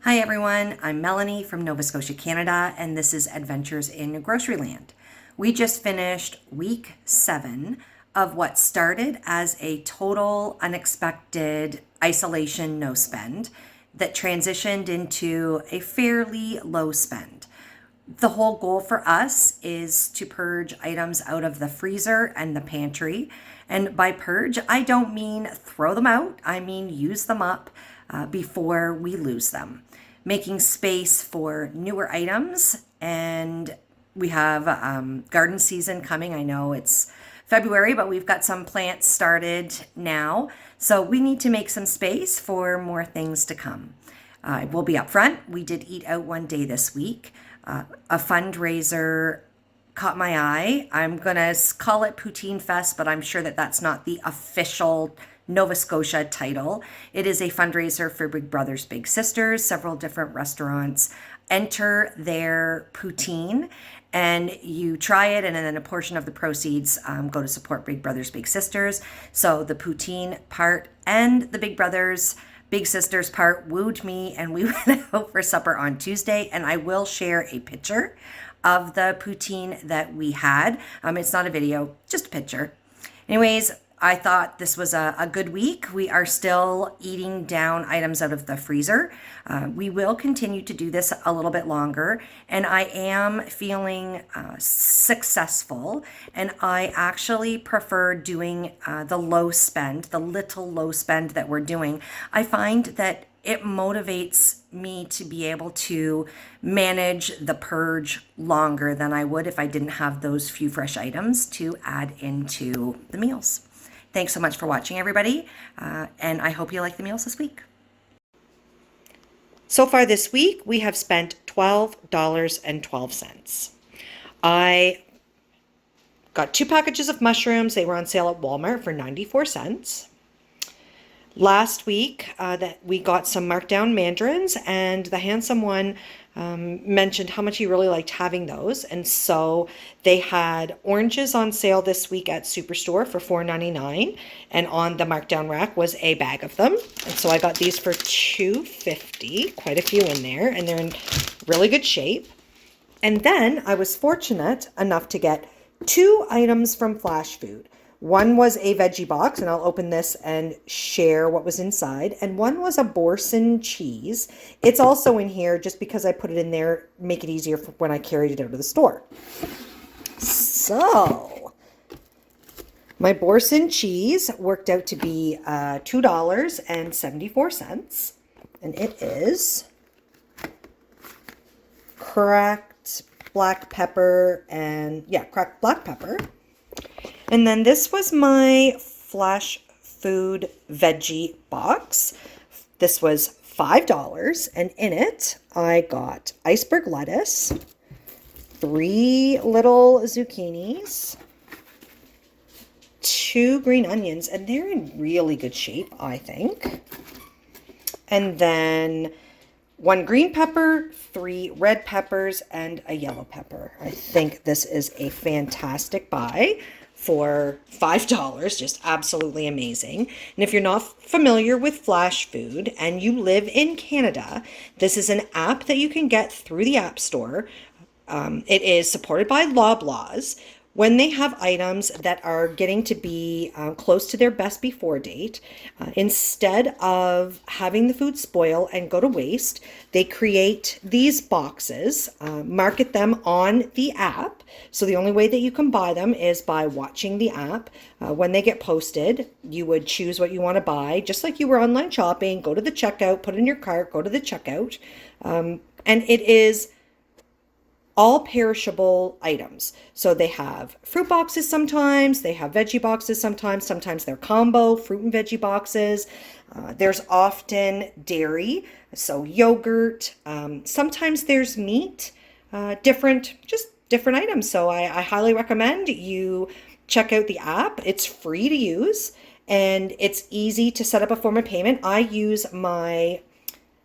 Hi everyone, I'm Melanie from Nova Scotia, Canada, and this is Adventures in Grocery Land. We just finished week 7 of what started as a total unexpected isolation no spend that transitioned into a fairly low spend. The whole goal for us is to purge items out of the freezer and the pantry. And by purge, I don't mean throw them out, I mean use them up before we lose them, making space for newer items. And we have garden season coming. I know it's February, but we've got some plants started now. So we need to make some space for more things to come. We'll be upfront. We did eat out one day this week. A fundraiser caught my eye. I'm going to call it Poutine Fest, but I'm sure that that's not the official Nova Scotia title. It is a fundraiser for Big Brothers Big Sisters. Several different restaurants enter their poutine and you try it, and then a portion of the proceeds go to support Big Brothers Big Sisters. So the poutine part and the Big Brothers Big Sisters part wooed me, and we went out for supper on Tuesday, and I will share a picture of the poutine that we had. It's not a video, just a picture. Anyways, I thought this was a good week. We are still eating down items out of the freezer. We will continue to do this a little bit longer, and I am feeling successful, and I actually prefer doing the low spend, the little low spend that we're doing. I find that it motivates me to be able to manage the purge longer than I would if I didn't have those few fresh items to add into the meals. Thanks so much for watching, everybody, and I hope you like the meals this week. So far this week, we have spent $12.12. I got 2 packages of mushrooms. They were on sale at Walmart for 94 cents. Last week, that we got some markdown mandarins, and the handsome one mentioned how much he really liked having those, and so they had oranges on sale this week at Superstore for $4.99, and on the markdown rack was a bag of them, and so I got these for $2.50, quite a few in there, and they're in really good shape. And then I was fortunate enough to get 2 items from Flash Food. One was a veggie box, and I'll open this and share what was inside. And one was a Borson cheese. It's also in here just because I put it in there, make it easier for when I carried it out of the store. So, my Borson cheese worked out to be $2.74. And it is cracked black pepper and, cracked black pepper. And then this was my Flash Food veggie box. This was $5, and in it I got iceberg lettuce, 3 little zucchinis, 2 green onions, and they're in really good shape, I think. And then 1 green pepper, 3 red peppers, and a yellow pepper. I think this is a fantastic buy for $5, just absolutely amazing. And if you're not familiar with Flash Food and you live in Canada, this is an app that you can get through the App Store. It is supported by Loblaws. When they have items that are getting to be close to their best before date, instead of having the food spoil and go to waste, they create these boxes, market them on the app. So the only way that you can buy them is by watching the app. When they get posted, you would choose what you want to buy, just like you were online shopping, go to the checkout, put it in your cart, go to the checkout. And it is all perishable items. So they have fruit boxes sometimes, they have veggie boxes sometimes they're combo fruit and veggie boxes. There's often dairy, so yogurt. Sometimes there's meat, different items. So I highly recommend you check out the app. It's free to use and it's easy to set up a form of payment. I use my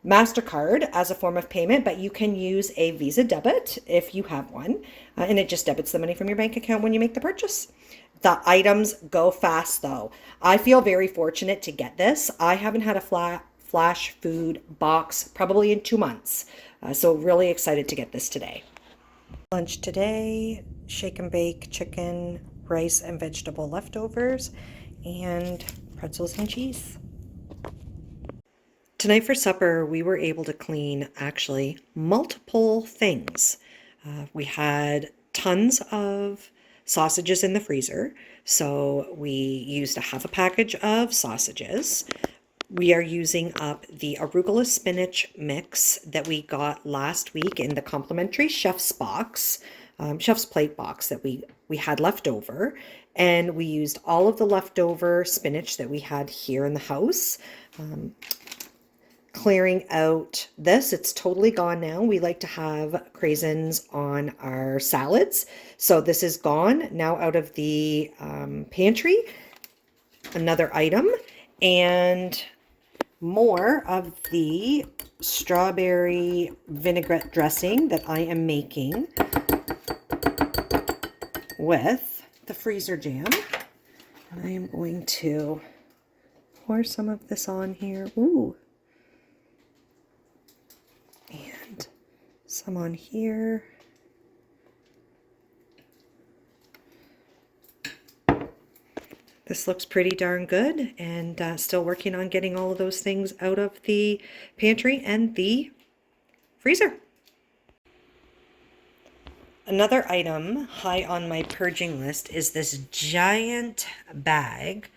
MasterCard as a form of payment, but you can use a Visa debit if you have one, and it just debits the money from your bank account when you make the purchase. The items go fast though. I feel very fortunate to get this. I haven't had a flash food box probably in 2 months. So really excited to get this today. Lunch today, shake and bake chicken, rice and vegetable leftovers, and pretzels and cheese. Tonight for supper, we were able to clean actually multiple things. We had tons of sausages in the freezer, so we used a half a package of sausages. We are using up the arugula spinach mix that we got last week in the complimentary chef's box, chef's plate box that we had left over. And we used all of the leftover spinach that we had here in the house. Clearing out this, it's totally gone now. We like to have craisins on our salads. So this is gone now out of the pantry. Another item, and more of the strawberry vinaigrette dressing that I am making with the freezer jam. And I am going to pour some of this on here. Ooh. And some on here. This looks pretty darn good, and still working on getting all of those things out of the pantry and the freezer. Another item high on my purging list is this giant bag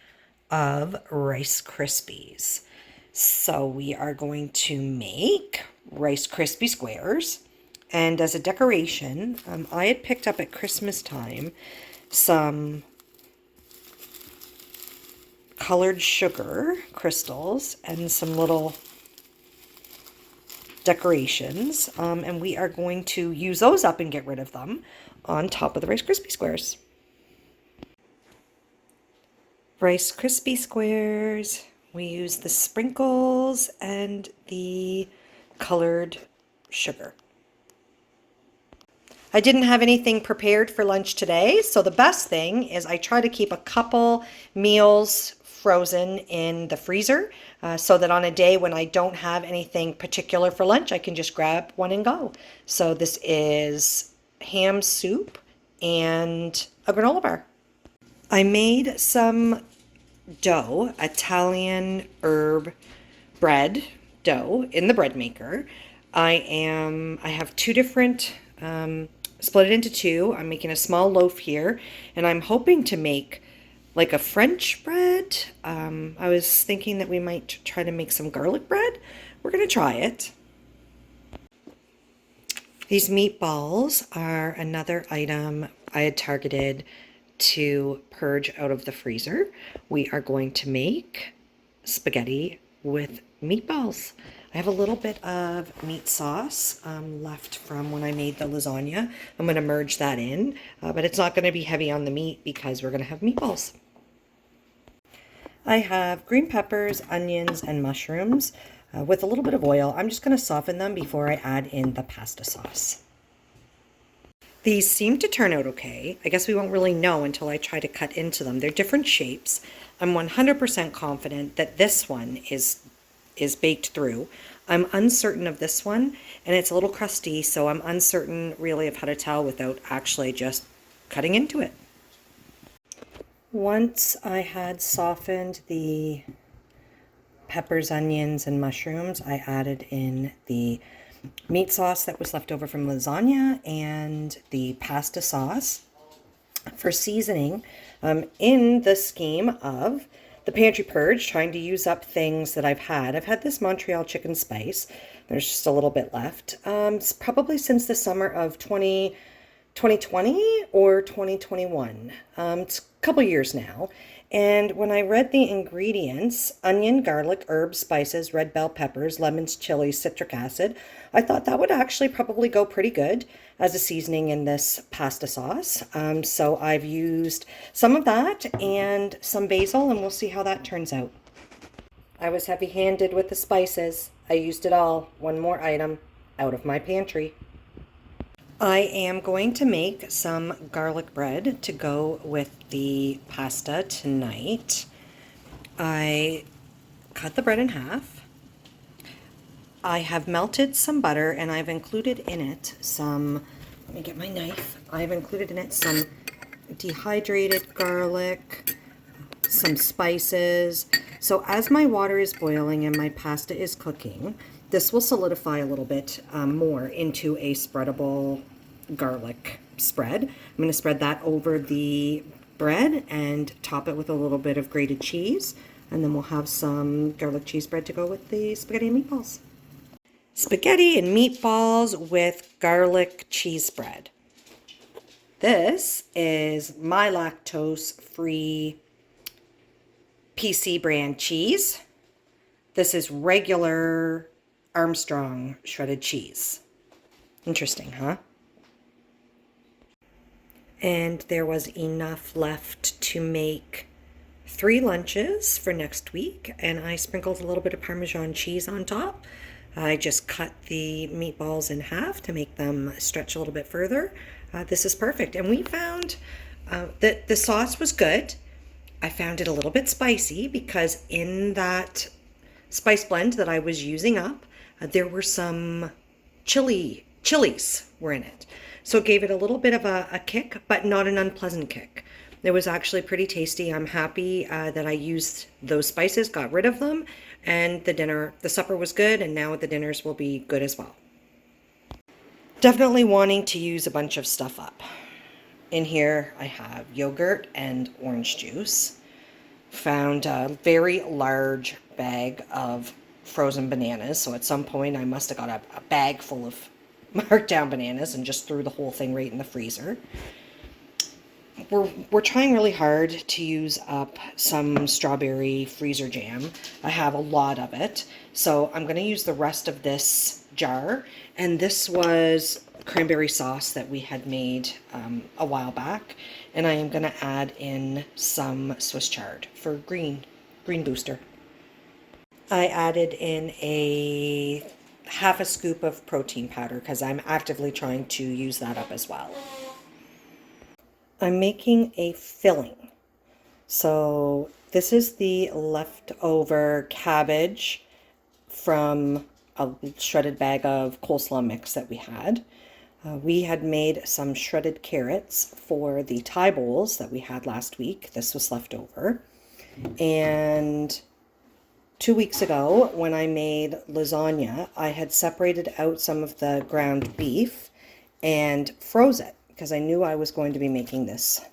of Rice Krispies. So we are going to make Rice Krispie squares, and as a decoration, I had picked up at Christmas time some colored sugar crystals and some little decorations, and we are going to use those up and get rid of them on top of the Rice Krispie squares. Rice Krispie squares, we use the sprinkles and the colored sugar. I didn't have anything prepared for lunch today, so the best thing is I try to keep a couple meals frozen in the freezer so that on a day when I don't have anything particular for lunch, I can just grab one and go. So this is ham soup and a granola bar. I made some dough, Italian herb bread dough in the bread maker. I have two different, split it into two. I'm making a small loaf here, and I'm hoping to make like a French bread. I was thinking that we might try to make some garlic bread. We're going to try it. These meatballs are another item I had targeted to purge out of the freezer. We are going to make spaghetti with meatballs. I have a little bit of meat sauce left from when I made the lasagna. I'm going to merge that in, but it's not going to be heavy on the meat because we're going to have meatballs. I have green peppers, onions, and mushrooms with a little bit of oil. I'm just going to soften them before I add in the pasta sauce. These seem to turn out okay. I guess we won't really know until I try to cut into them. They're different shapes. I'm 100% confident that this one is baked through. I'm uncertain of this one, and it's a little crusty, so I'm uncertain really of how to tell without actually just cutting into it. Once I had softened the peppers, onions, and mushrooms, I added in the meat sauce that was left over from lasagna and the pasta sauce for seasoning. In the scheme of the pantry purge, trying to use up things that I've had. I've had this Montreal chicken spice. There's just a little bit left. It's probably since the summer of 2020 or 2021. It's a couple years now. And when I read the ingredients, onion, garlic, herbs, spices, red bell peppers, lemons, chilies, citric acid, I thought that would actually probably go pretty good as a seasoning in this pasta sauce. So I've used some of that and some basil, and we'll see how that turns out. I was heavy-handed with the spices. I used it all. One more item out of my pantry. I am going to make some garlic bread to go with the pasta tonight. I cut the bread in half, I have melted some butter and I've included in it some, let me get my knife, I've included in it some dehydrated garlic, some spices. So as my water is boiling and my pasta is cooking, this will solidify a little bit more into a spreadable garlic spread. I'm going to spread that over the bread and top it with a little bit of grated cheese. And then we'll have some garlic cheese bread to go with the spaghetti and meatballs. Spaghetti and meatballs with garlic cheese bread. This is my lactose-free PC brand cheese. This is regular Armstrong shredded cheese. Interesting, huh? And there was enough left to make 3 lunches for next week, and I sprinkled a little bit of Parmesan cheese on top. I just cut the meatballs in half to make them stretch a little bit further. This is perfect. And we found that the sauce was good. I found it a little bit spicy because in that spice blend that I was using up, there were some chilies were in it. So it gave it a little bit of a kick, but not an unpleasant kick. It was actually pretty tasty. I'm happy that I used those spices, got rid of them, and the supper was good, and now the dinners will be good as well. Definitely wanting to use a bunch of stuff up. In here I have yogurt and orange juice. Found a very large bag of frozen bananas, so at some point I must have got a bag full of marked down bananas and just threw the whole thing right in the freezer. We're trying really hard to use up some strawberry freezer jam. I have a lot of it, so I'm going to use the rest of this jar. And this was cranberry sauce that we had made a while back, and I am going to add in some Swiss chard for green booster. I added in a half a scoop of protein powder because I'm actively trying to use that up as well. I'm making a filling. So this is the leftover cabbage from a shredded bag of coleslaw mix that we had. We had made some shredded carrots for the Thai bowls that we had last week. This was left over. And 2 weeks ago, when I made lasagna, I had separated out some of the ground beef and froze it because I knew I was going to be making this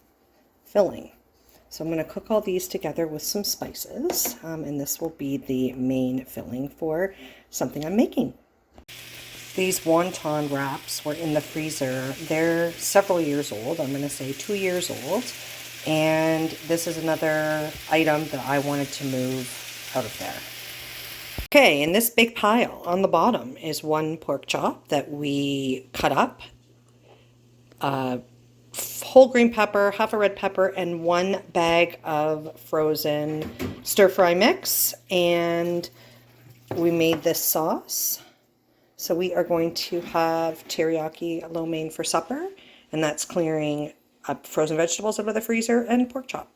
filling. So I'm going to cook all these together with some spices, and this will be the main filling for something I'm making. These wonton wraps were in the freezer. They're several years old. I'm going to say 2 years old. And this is another item that I wanted to move out of there. Okay, in this big pile on the bottom is 1 pork chop that we cut up, whole green pepper, half a red pepper, and 1 bag of frozen stir-fry mix. And we made this sauce. So we are going to have teriyaki lo mein for supper, and that's clearing up frozen vegetables out of the freezer and pork chop.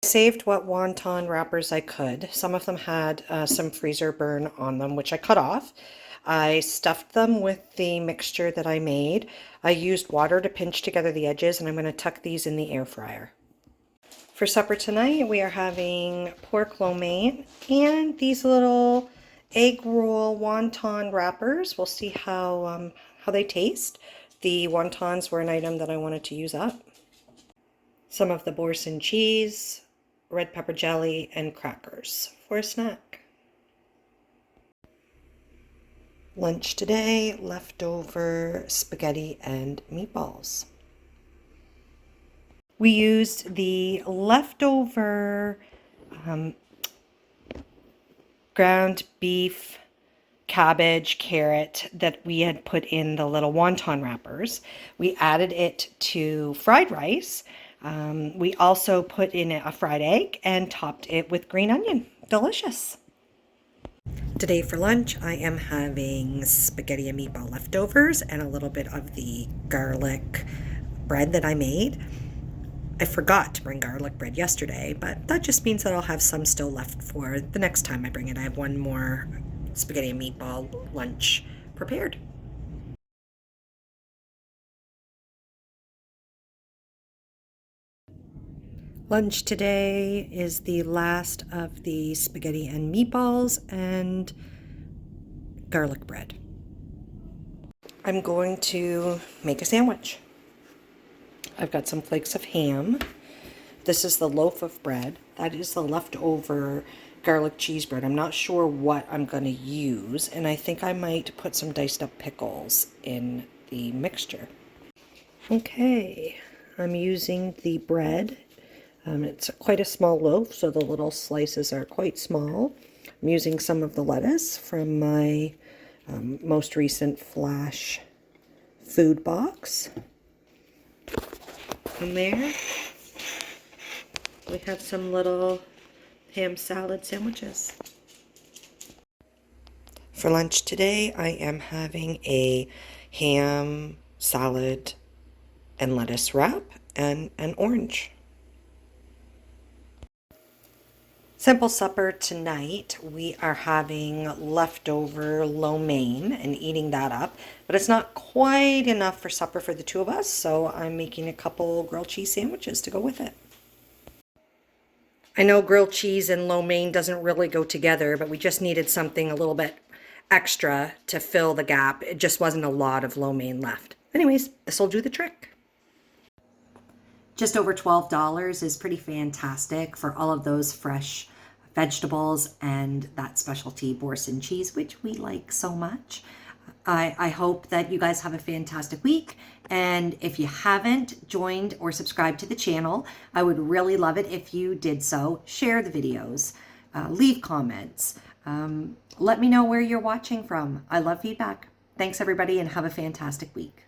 I saved what wonton wrappers I could. Some of them had some freezer burn on them, which I cut off. I stuffed them with the mixture that I made. I used water to pinch together the edges, and I'm going to tuck these in the air fryer. For supper tonight, we are having pork lo mein and these little egg roll wonton wrappers. We'll see how they taste. The wontons were an item that I wanted to use up. Some of the boursin cheese, red pepper jelly, and crackers for a snack. Lunch today, leftover spaghetti and meatballs. We used the leftover ground beef, cabbage, carrot that we had put in the little wonton wrappers. We added it to fried rice. We also put in a fried egg and topped it with green onion. Delicious. Today for lunch, I am having spaghetti and meatball leftovers and a little bit of the garlic bread that I made. I forgot to bring garlic bread yesterday, but that just means that I'll have some still left for the next time I bring it. I have 1 more spaghetti and meatball lunch prepared. Lunch today is the last of the spaghetti and meatballs and garlic bread. I'm going to make a sandwich. I've got some flakes of ham. This is the loaf of bread. That is the leftover garlic cheese bread. I'm not sure what I'm going to use, and I think I might put some diced up pickles in the mixture. Okay, I'm using the bread. It's quite a small loaf, so the little slices are quite small. I'm using some of the lettuce from my most recent Flash food box. And there we have some little ham salad sandwiches. For lunch today, I am having a ham salad and lettuce wrap and an orange. Simple supper tonight. We are having leftover lo mein and eating that up, but it's not quite enough for supper for the two of us, so I'm making a couple grilled cheese sandwiches to go with it. I know grilled cheese and lo mein doesn't really go together, but we just needed something a little bit extra to fill the gap. It just wasn't a lot of lo mein left. Anyways, this will do the trick. Just over $12 is pretty fantastic for all of those fresh vegetables and that specialty Boursin cheese, which we like so much. I hope that you guys have a fantastic week. And if you haven't joined or subscribed to the channel, I would really love it if you did so. Share the videos, leave comments, let me know where you're watching from. I love feedback. Thanks everybody and have a fantastic week.